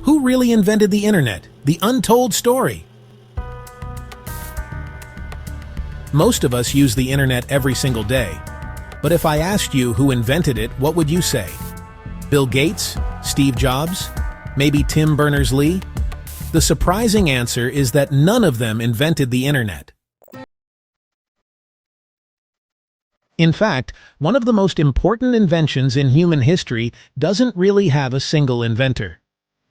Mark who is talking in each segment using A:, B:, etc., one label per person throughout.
A: Who really invented the internet? The untold story. Most of us use the internet every single day. But if I asked you who invented it, what would you say? Bill Gates? Steve Jobs? Maybe Tim Berners-Lee? The surprising answer is that none of them invented the internet. In fact, one of the most important inventions in human history doesn't really have a single inventor.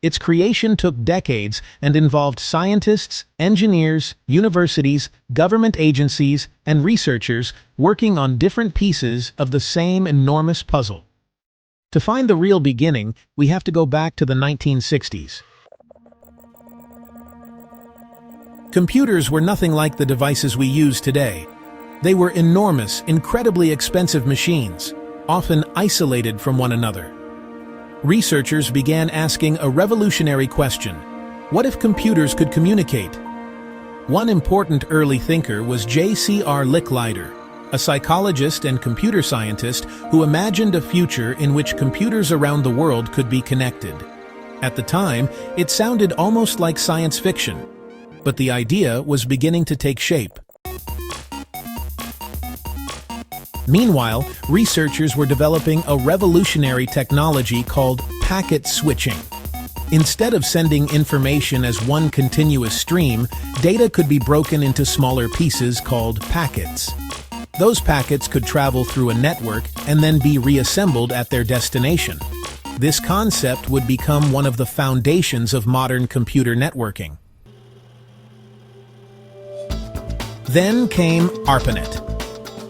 A: Its creation took decades and involved scientists, engineers, universities, government agencies, and researchers working on different pieces of the same enormous puzzle. To find the real beginning, we have to go back to the 1960s. Computers were nothing like the devices we use today. They were enormous, incredibly expensive machines, often isolated from one another. Researchers began asking a revolutionary question: what if computers could communicate? One important early thinker was J.C.R. Licklider, a psychologist and computer scientist who imagined a future in which computers around the world could be connected. At the time, it sounded almost like science fiction, but the idea was beginning to take shape. Meanwhile, researchers were developing a revolutionary technology called packet switching. Instead of sending information as one continuous stream, data could be broken into smaller pieces called packets. Those packets could travel through a network and then be reassembled at their destination. This concept would become one of the foundations of modern computer networking. Then came ARPANET.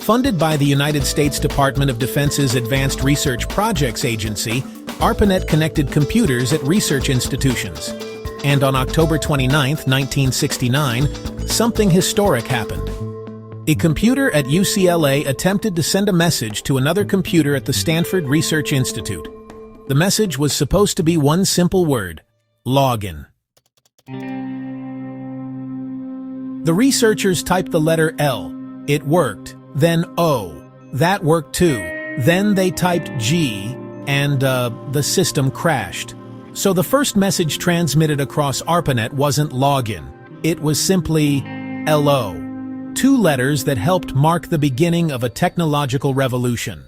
A: Funded by the United States Department of Defense's Advanced Research Projects Agency, ARPANET connected computers at research institutions. And on October 29, 1969, something historic happened. A computer at UCLA attempted to send a message to another computer at the Stanford Research Institute. The message was supposed to be one simple word: login. The researchers typed the letter L. It worked. Then O. That worked too. Then they typed G, and the system crashed. So the first message transmitted across ARPANET wasn't login. It was simply LO. Two letters that helped mark the beginning of a technological revolution.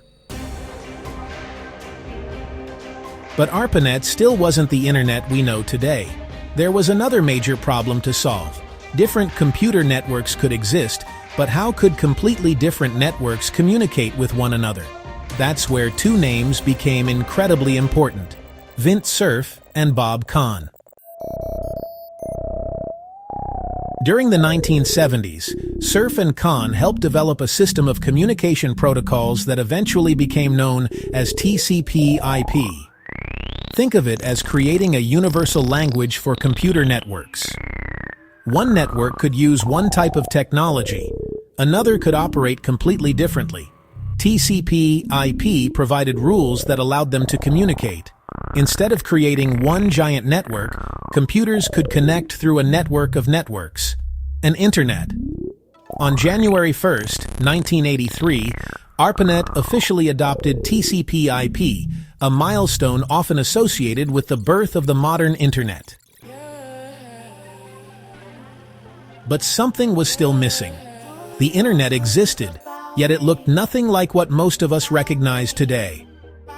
A: But ARPANET still wasn't the internet we know today. There was another major problem to solve. Different computer networks could exist, but how could completely different networks communicate with one another? That's where two names became incredibly important: Vint Cerf and Bob Kahn. During the 1970s, Cerf and Kahn helped develop a system of communication protocols that eventually became known as TCP/IP. Think of it as creating a universal language for computer networks. One network could use one type of technology. Another could operate completely differently. TCP/IP provided rules that allowed them to communicate. Instead of creating one giant network, computers could connect through a network of networks, an internet. On January 1st, 1983, ARPANET officially adopted TCP/IP, a milestone often associated with the birth of the modern internet. But something was still missing. The internet existed, yet it looked nothing like what most of us recognize today.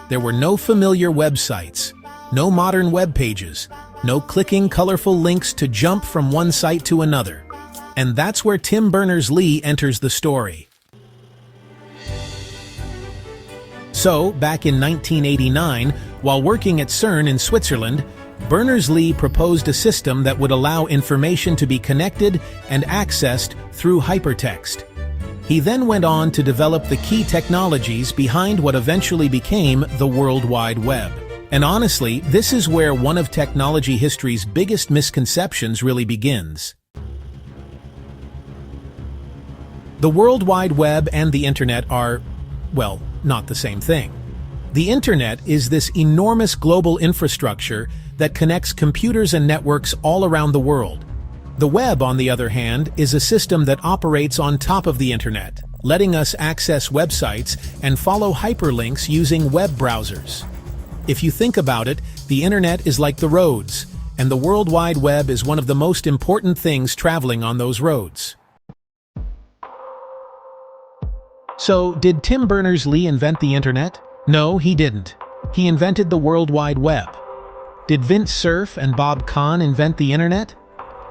A: There were no familiar websites, no modern web pages, no clicking colorful links to jump from one site to another. And that's where Tim Berners-Lee enters the story. So, back in 1989, while working at CERN in Switzerland, Berners-Lee proposed a system that would allow information to be connected and accessed through hypertext. He then went on to develop the key technologies behind what eventually became the World Wide Web. And honestly, this is where one of technology history's biggest misconceptions really begins. The World Wide Web and the Internet are, well, not the same thing. The Internet is this enormous global infrastructure that connects computers and networks all around the world. The web, on the other hand, is a system that operates on top of the Internet, letting us access websites and follow hyperlinks using web browsers. If you think about it, the Internet is like the roads. and the World Wide Web is one of the most important things traveling on those roads. So, did Tim Berners-Lee invent the internet? No, he didn't. He invented the World Wide Web. Did Vint Cerf and Kahn invent the internet?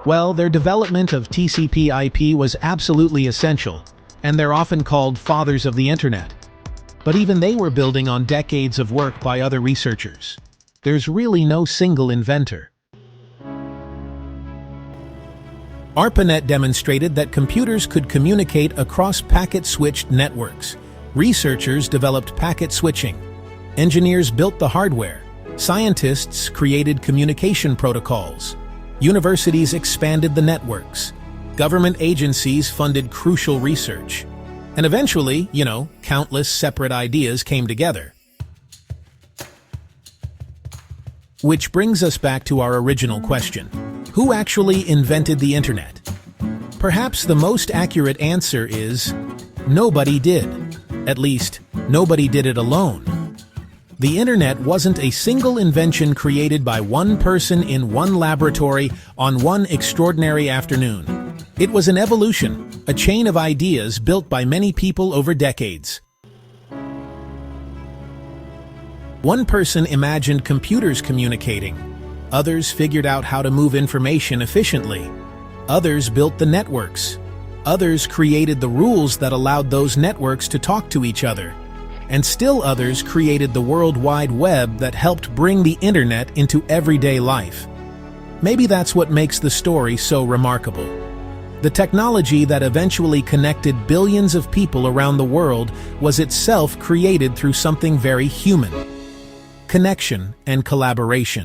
A: Well, their development of TCP/IP was absolutely essential, and they're often called fathers of the internet. But even they were building on decades of work by other researchers. There's really no single inventor. ARPANET demonstrated that computers could communicate across packet-switched networks. Researchers developed packet switching. Engineers built the hardware. Scientists created communication protocols. Universities expanded the networks. Government agencies funded crucial research. And eventually, countless separate ideas came together. Which brings us back to our original question. Who actually invented the internet? Perhaps the most accurate answer is nobody did. At least, nobody did it alone. The internet wasn't a single invention created by one person in one laboratory on one extraordinary afternoon. It was an evolution, a chain of ideas built by many people over decades. One person imagined computers communicating. Others figured out how to move information efficiently. Others built the networks. Others created the rules that allowed those networks to talk to each other. And still others created the World Wide Web that helped bring the internet into everyday life. Maybe that's what makes the story so remarkable. The technology that eventually connected billions of people around the world was itself created through something very human: connection and collaboration.